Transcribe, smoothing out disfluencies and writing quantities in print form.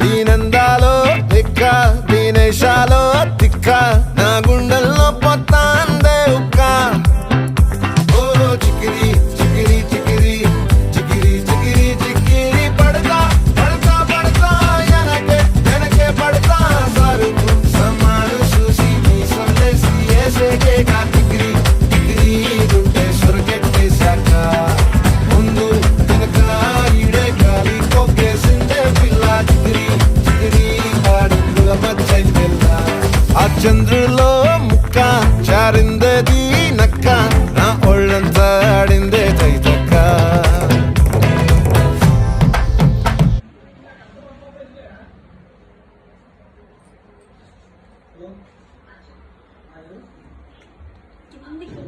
దీనందాలో దిక్క దీనేశాలో తిక్క నా గుండెల్లో పొత్తాందే ఉక్క ఓ చికిరి చికిరి చికిరి చికిరి చికిరి చికిరి పడతా పడతా పడతా ఎనకే ఎనకే పడతా సరుకు సమాను చూసి నీ సొల్లేసి ఏసేకే కా చికిరి చికిరి గుండె సొరకెట్టేశాక ముందు వెనక ఈడే గాలి కొక్కేసిందే పిల్ల చికిరి చికిరి ఆడుగుల మచ్చై పిల్ల ఆ చంద్రులో ముక్క చారిందది నక్క నా ఒళ్ళంతా ఆడిందే తైతక్క కిందికి